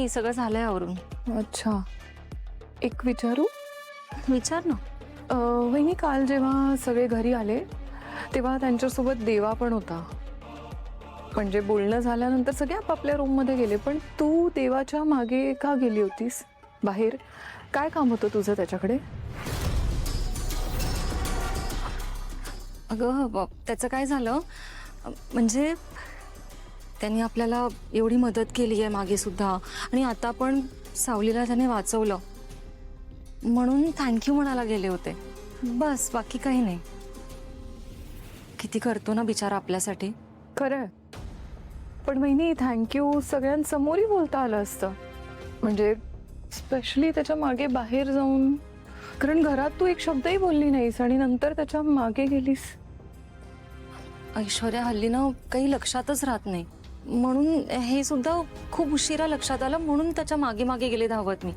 नाही, सगळं झालंय आवरून. अच्छा, एक विचारू? विचार ना. वहिनी, काल जेव्हा सगळे घरी आले तेव्हा त्यांच्यासोबत देवा पण होता. म्हणजे बोलणं झाल्यानंतर सगळे आपापल्या रूममध्ये गेले, पण तू देवाच्या मागे का गेली होतीस बाहेर? काय काम होतं तुझं त्याच्याकडे? अगं त्याचं काय झालं, म्हणजे त्यांनी आपल्याला एवढी मदत केली आहे मागे सुद्धा, आणि आता पण सावलीला त्याने वाचवलं म्हणून थँक्यू म्हणायला गेले होते. बस, बाकी काही नाही. किती करतो ना बिचारा आपल्यासाठी. खरंय, पण वहिनी थँक्यू सगळ्यांसमोरही बोलता आलं असतं. म्हणजे स्पेशली त्याच्या मागे बाहेर जाऊन, कारण घरात तू एक शब्दही बोलली नाहीस आणि नंतर त्याच्या मागे गेलीस. ऐश्वर्या, हल्ली ना काही लक्षातच राहत नाही, म्हणून हे सुद्धा खूप उशिरा लक्षात आलं, म्हणून त्याच्या मागे मागे गेले धावत मी.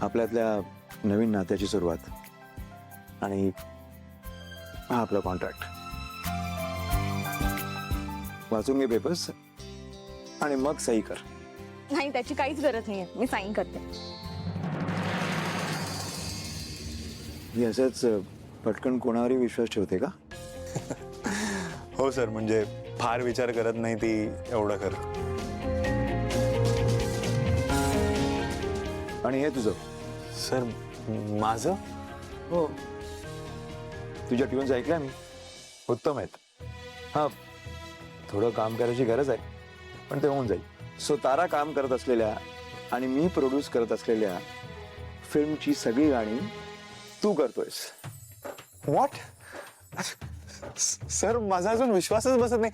आपल्यातल्या नवीन नात्याची सुरुवात आणि हा आपला कॉन्ट्रॅक्ट. वाचून घे पेपर्स आणि मग सही कर. नाही, त्याची काहीच गरज नाहीये, मी साईन करते. ही असंच पटकन कोणावरही विश्वास ठेवते का? हो सर, म्हणजे फार विचार करत नाही ती, एवढं खरं. आणि हे तुझं? सर माझं? हो, तुझ्या ट्यून्स ऐकल्या मी, उत्तम आहेत. हा, थोडं काम करायची गरज आहे, पण ते होऊन जाईल. सो तारा काम करत असलेल्या आणि मी प्रोड्यूस करत असलेल्या फिल्मची सगळी गाणी तू करतोयस. व्हॉट? सर, माझा अजून विश्वासच बसत नाही.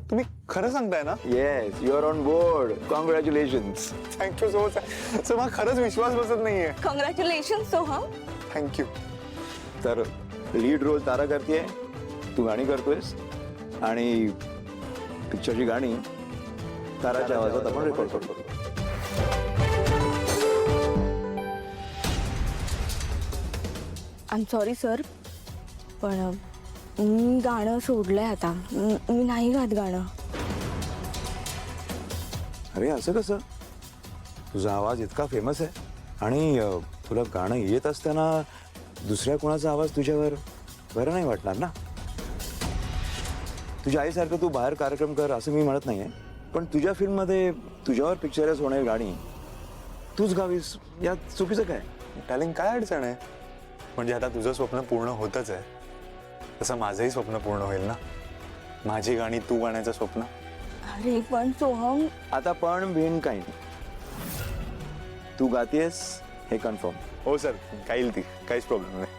तुम्ही खरं सांगताय ना? Yes, you are on board. Congratulations. Thank you so much. Sir, मला खरंच विश्वास बसत नाहीये. कॉंग्रॅच्युलेशन सोहम. थँक्यू. तर लीड रोल तारा करतेय, तू गाणी करतोयस, आणि पिक्चरची गाणी ताराच्या आवाजात आपण रेकॉर्ड करतो. आय एम सॉरी सर, पण मी गाणं सोडलंय आता. मी नाही गात गाणं. अरे असं कसं? तुझा आवाज इतका फेमस आहे आणि तुला गाणं येत असताना दुसऱ्या कोणाचा आवाज तुझ्यावर बरं नाही वाटणार ना? तुझ्या आईसारखं तू बाहेर कार्यक्रम कर असं मी म्हणत नाहीये, पण तुझ्या फिल्ममध्ये तुझ्यावर पिक्चराइज होणारी गाणी तूच गावीस, यात चुकीचं काय? डार्लिंग, काय अडचण आहे? म्हणजे आता तुझं स्वप्न पूर्ण होतच आहे, तसं माझंही स्वप्न पूर्ण होईल ना. माझी गाणी तू गाण्याचं स्वप्न. अरे पण सोहम. आता पण बिन काही नाही, तू गातेस हे कन्फर्म. हो सर, काही ती काहीच प्रॉब्लेम नाही.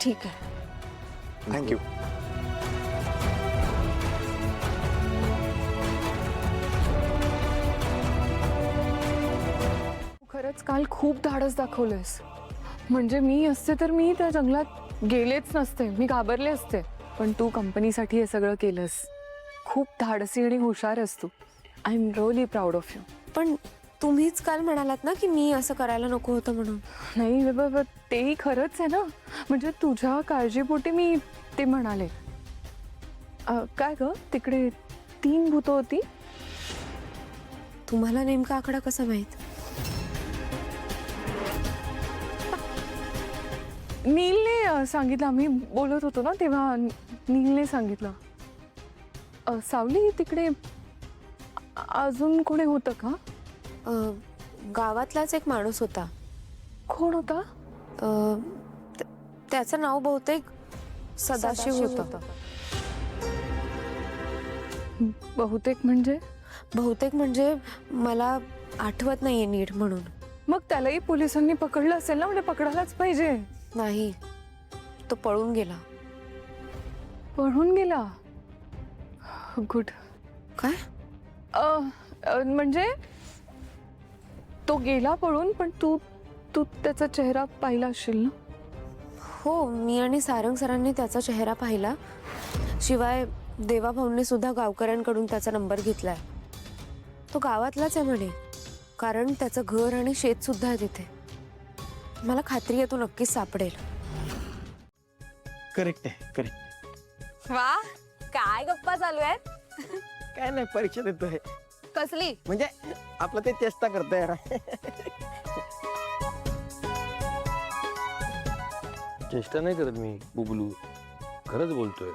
ठीक आहे. थँक्यू. खरंच काल खूप धाडस दाखवलंयस. म्हणजे मी असते तर मी त्या जंगलात गेलेच नसते, मी घाबरले असते. पण तू कंपनीसाठी हे सगळं केलंस. खूप धाडसी आणि हुशार आहेस तू. I am really proud of you. पण तुम्हीच काल म्हणालात ना की मी असं करायला नको होतं म्हणून. नाही बाबा, तेही खरंच आहे ना. म्हणजे तुझ्या काळजीपोटी मी ते म्हणाले. काय ग, तिकडे 3 भूतं होती? तुम्हाला नेमका आकडा कसा माहित? नीलने सांगितलं, आम्ही बोलत होतो ना तेव्हा नीलने सांगितलं. सावली, तिकडे अजून कोणी होतं का? गावातलाच एक माणूस होता. कोण होता? त्याचं नाव बहुतेक सदाशिव होतं. बहुतेक म्हणजे? बहुतेक म्हणजे मला आठवत नाहीये नीट म्हणून. मग त्यालाही पोलिसांनी पकडलं असेल ना, म्हणजे पकडायलाच पाहिजे. नाही, तो पळून गेला. पळून गेला? गुड. काय? म्हणजे तो गेला पळून, पण तू त्याचा चेहरा पाहिला असेल ना? हो, मी आणि सारंग सरांनी त्याचा चेहरा पाहिला. शिवाय देवा भाऊंनी सुद्धा गावकऱ्यांकडून त्याचा नंबर घेतलाय. तो गावातलाच आहे म्हणे, कारण त्याचं घर आणि शेत सुद्धा आहे तिथे. मला खात्री आहे तो नक्कीच सापडेल. करेक्ट आहे, करेक्ट. वा, काय गप्पा चालू आहेत? काय नाही, परीक्षा देतोय. कसली? म्हणजे आपलं ते चेष्टा करतोय ना. चेष्टा नाही करत मी बुबलू, खरंच बोलतोय.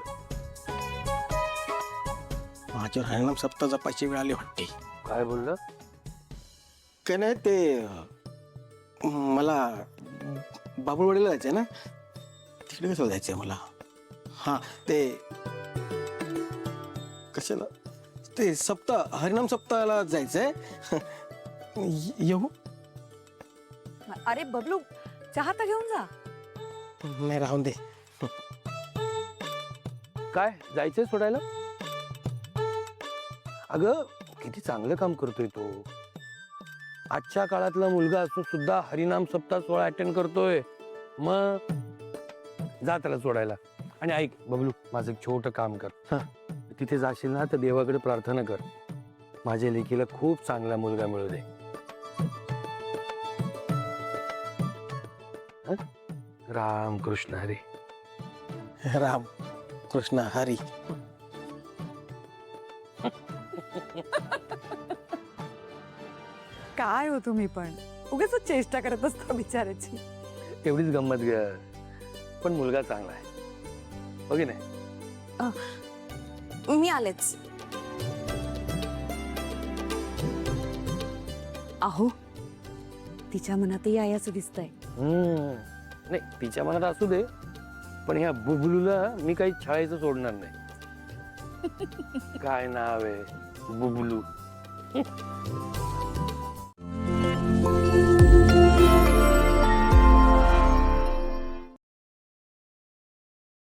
माझ्यावर हरिनाम सप्ताह जपायची वेळ आली वाटते. काय बोललं? काय नाही ते मला बाबुळवाडीला जायचंय ना, तिकडे कसं जायचंय मला. हा ते कशाला ते सप्ताह हरिनाम सप्ताहाला जायचंय. येऊ? अरे बबलू, चहा तर घेऊन जा. नाही राहून दे. काय जायचंय सोडायला? अगं किती चांगलं काम करतोय तो. आजच्या काळातला मुलगा असून सुद्धा हरिनाम सप्ताह सोहळा अटेंड करतोय. मग जा त्याला सोडायला. आणि ऐक बबलू, माझं एक छोटं काम कर. तिथे जाशील ना तर देवाकडे प्रार्थना कर, माझ्या लेकीला खूप चांगला मुलगा मिळू दे. हं? राम कृष्ण हरी. राम कृष्ण हरी. काय हो तुम्ही पण उगाच चेष्टा करत असता बिचाराची. तेवढीच गंमत ग, पण मुलगा चांगला आहे हो की नाही? मी आलेच. अहो, तिच्या मनातही आहे असं दिसतंय. नाही तिच्या मनात असू दे, पण ह्या बुबलूला मी काही छळायचं सोडणार नाही. काय नाव आहे बुबलू.